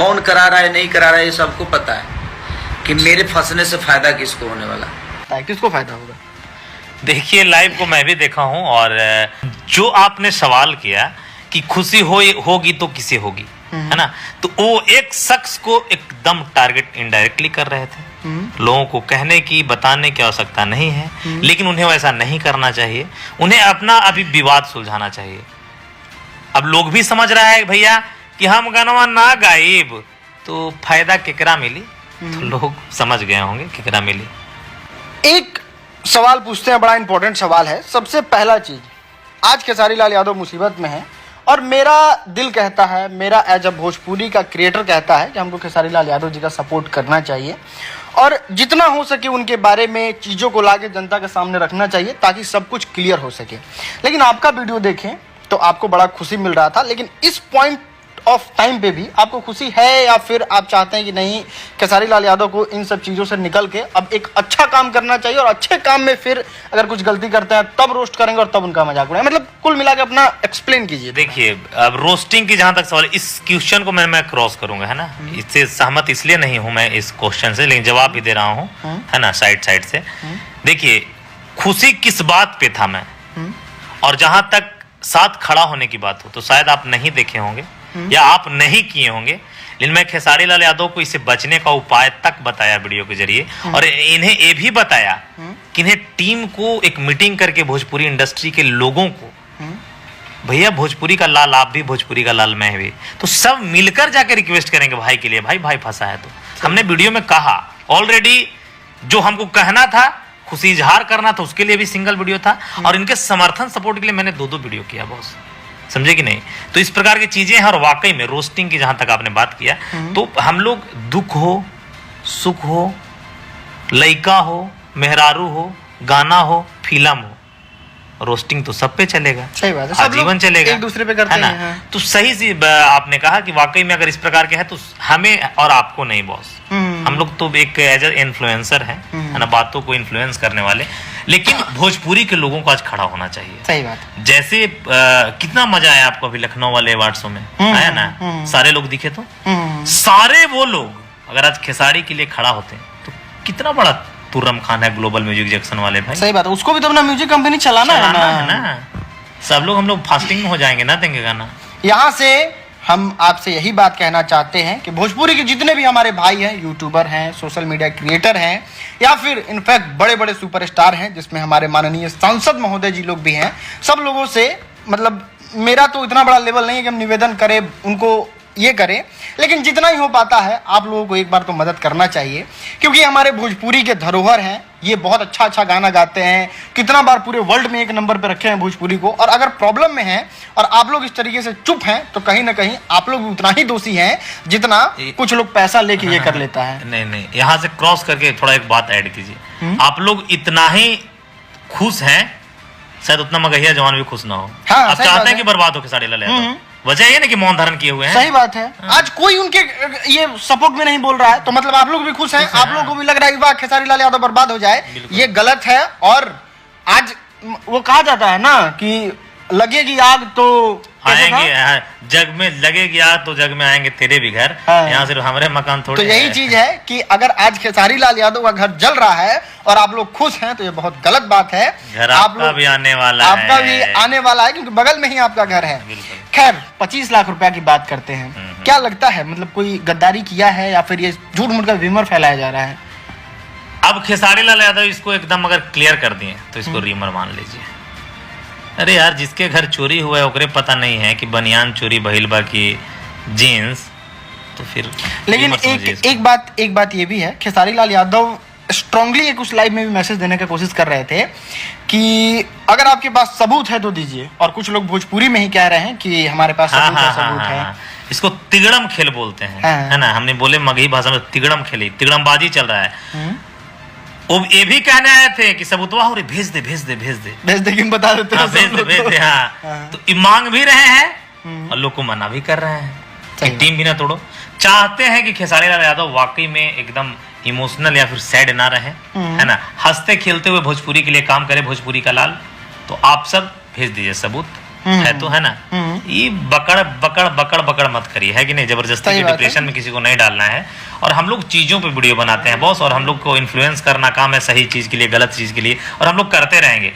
कौन करा रहा है नहीं करा रहा है ये सबको पता है कि मेरे फंसने से फायदा किसको होने वाला है, किसको फायदा होगा। देखिए लाइव को मैं भी देखा हूं और जो आपने सवाल किया कि खुशी होगी तो किसे होगी, है ना, तो वो एक शख्स को एकदम टारगेट इनडायरेक्टली कर रहे थे। लोगों को कहने की बताने की आवश्यकता नहीं है, लेकिन उन्हें वैसा नहीं करना चाहिए। उन्हें अपना अभी विवाद सुलझाना चाहिए। अब लोग भी समझ रहा है भैया कि हम गनवा ना गायब तो फायदा केकरा मिली, तो लोग समझ गए होंगे केकरा मिली। एक सवाल पूछते हैं, बड़ा इंपॉर्टेंट सवाल है। सबसे पहला चीज, आज खेसारी लाल यादव मुसीबत में है और मेरा दिल कहता है, मेरा एज अ भोजपुरी का क्रिएटर कहता है कि हमको खेसारी लाल यादव जी का सपोर्ट करना चाहिए और जितना हो सके उनके बारे में चीज़ों को लाके जनता के सामने रखना चाहिए ताकि सब कुछ क्लियर हो सके। लेकिन आपका वीडियो देखें तो आपको बड़ा खुशी मिल रहा था, लेकिन इस पॉइंट ऑफ टाइम पे भी आपको खुशी है या फिर आप चाहते हैं कि नहीं, खेसारी लाल यादव को इन सब चीज़ों से निकल के अब एक अच्छा काम करना चाहिए और अच्छे काम में फिर अगर कुछ गलती करते हैं तब रोस्ट करेंगे और तब उनका मजाक उड़ाएंगे, मतलब कुल मिला के अपना एक्सप्लेन कीजिए। देखिए अब रोस्टिंग की जहां तक सवाल, इस क्वेश्चन को मैं क्रॉस करूंगा, है ना, इससे सहमत इसलिए नहीं हूं मैं इस क्वेश्चन से, लेकिन जवाब भी दे रहा हूं, है ना, साइड से। देखिए खुशी किस बात पे था मैं, और जहां तक साथ खड़ा होने की बात हो तो शायद आप नहीं देखे होंगे या आप नहीं किए होंगे, लेकिन मैं खेसारी लाल यादव को इससे बचने का उपाय तक बताया वीडियो के जरिए, और इन्हें ये भी बताया कि इन्हें टीम को एक मीटिंग करके भोजपुरी इंडस्ट्री के लोगों को, भैया भोजपुरी का लाल आप भी, भोजपुरी का लाल मैं भी, तो सब मिलकर जाके रिक्वेस्ट करेंगे भाई के लिए, भाई फंसा है। तो हमने वीडियो में कहा ऑलरेडी, जो हमको कहना था, खुशी इजहार करना था, उसके लिए भी सिंगल वीडियो था, और इनके समर्थन सपोर्ट के लिए मैंने 2-2 वीडियो किया बॉस, समझे कि नहीं। तो इस प्रकार की चीजें हैं, और वाकई में रोस्टिंग की जहां तक आपने बात किया, तो हम लोग दुख हो, सुख हो, लइका हो, मेहरारू हो, गाना हो, फिल्म हो, रोस्टिंग तो सब पे चलेगा, सही बात है, आजीवन चलेगा, एक दूसरे पे करते हैं, हाँ। तो सही सी आपने कहा कि वाकई में अगर इस प्रकार के है तो हमें और आपको नहीं बॉस, हम लोग तो एक एज ए इन्फ्लुएंसर है ना, बातों को इन्फ्लुएंस करने वाले, लेकिन भोजपुरी के लोगों को आज खड़ा होना चाहिए। सही बात। जैसे कितना मजा आया आपको अभी लखनऊ वाले अवार्ड शो में, आया ना, सारे लोग दिखे, तो सारे वो लोग अगर आज खेसारी के लिए खड़ा होते हैं तो कितना बड़ा तुर्रम खान है ग्लोबल म्यूजिक जंक्शन वाले भाई। सही बात है, उसको भी तो अपना म्यूजिक कंपनी चलाना है ना। सब लोग हम लोग फास्टिंग में हो जाएंगे ना, देंगे गाना। यहाँ से हम आपसे यही बात कहना चाहते हैं कि भोजपुरी के जितने भी हमारे भाई हैं, यूट्यूबर हैं, सोशल मीडिया क्रिएटर हैं, या फिर इनफैक्ट बड़े बड़े सुपरस्टार हैं, जिसमें हमारे माननीय सांसद महोदय जी लोग भी हैं, सब लोगों से, मतलब मेरा तो इतना बड़ा लेवल नहीं है कि हम निवेदन करें, उनको ये करें, लेकिन जितना ही हो पाता है आप लोगों को एक बार तो मदद करना चाहिए, क्योंकि हमारे भोजपुरी के धरोहर हैं, ये बहुत अच्छा गाना गाते हैं, कितना बार पूरे वर्ल्ड में एक नंबर पे रखे हैं भोजपुरी को, और अगर प्रॉब्लम में हैं और आप लोग इस तरीके से चुप हैं तो कहीं ना कहीं आप लोग भी उतना ही दोषी हैं जितना कुछ लोग पैसा लेके ये कर लेता है। नहीं, यहाँ से क्रॉस करके थोड़ा एक बात ऐड कीजिए, आप लोग इतना ही खुश हैं, शायद उतना मगहिया जवान भी खुश ना हो। आप चाहते हैं कि बर्बाद हो खेसारी लाल यादव, वजह ये ना कि मौन धारण किए हुए हैं। सही बात है। आज कोई उनके ये सपोर्ट में नहीं बोल रहा है, तो मतलब आप लोग भी खुश हैं, आप लोगों को भी लग रहा है कि वाह खेसारी लाल यादव बर्बाद हो जाए, ये गलत है। और आज वो कहा जाता है ना कि लगेगी आग तो आएंगे, जग में लगेगी आग तो जग में आएंगे तेरे भी घर, यहाँ सिर्फ हमारे मकान थोड़े। तो यही चीज है कि अगर आज खेसारी लाल यादव का घर जल रहा है और आप लोग खुश हैं तो ये बहुत गलत बात है। घर आपका भी आने वाला है, आपका भी आने वाला है, क्योंकि बगल में ही आपका घर है। खैर 25 लाख रुपया की बात करते हैं, क्या लगता है, मतलब कोई गद्दारी किया है या फिर ये झूठ मूठ का र्यूमर फैलाया जा रहा है? अब खेसारी लाल यादव इसको एकदम अगर क्लियर कर दिए तो इसको र्यूमर मान लीजिए। अरे यार, जिसके घर चोरी हुआ है ओकरे पता नहीं है कि बनियान चोरी भइल बा की जीन्स, तो फिर लेकिन एक बात ये भी है, खेसारी लाल यादव स्ट्रांगली एक उस लाइव में भी मैसेज देने की कोशिश कर रहे थे कि अगर आपके पास सबूत है तो दीजिए, और कुछ लोग भोजपुरी में ही कह रहे हैं कि हमारे पास सबूत है। इसको तिगड़म खेल बोलते हैं, है ना, हमने बोले मगही भाषा में तिगड़म खेली, तिगड़मबाजी चल रहा है। वो ये भी कहने आए थे कि सबूतवा हो रही, भेज दे कि बता देते हैं, भेज दे। हाँ, तो मांग भी रहे हैं और लोग को मना भी कर रहे हैं कि टीम भी ना तोड़ो। चाहते हैं कि खेसारी लाल यादव वाकई में एकदम इमोशनल या फिर सैड ना रहे, है ना, हंसते खेलते हुए भोजपुरी के लिए काम करे, भोजपुरी का लाल। तो आप सब भेज दीजिए सबूत, है तो है ना, ये बकड़ बकड़ बकड़ बकड़ मत करिए, है कि नहीं। जबरदस्ती सही की बात है। डिप्रेशन में किसी को नहीं डालना है। और हम लोग चीजों पे वीडियो बनाते हैं बॉस, और हम लोग को इन्फ्लुएंस करना काम है सही चीज के लिए, गलत चीज के लिए, और हम लोग करते रहेंगे।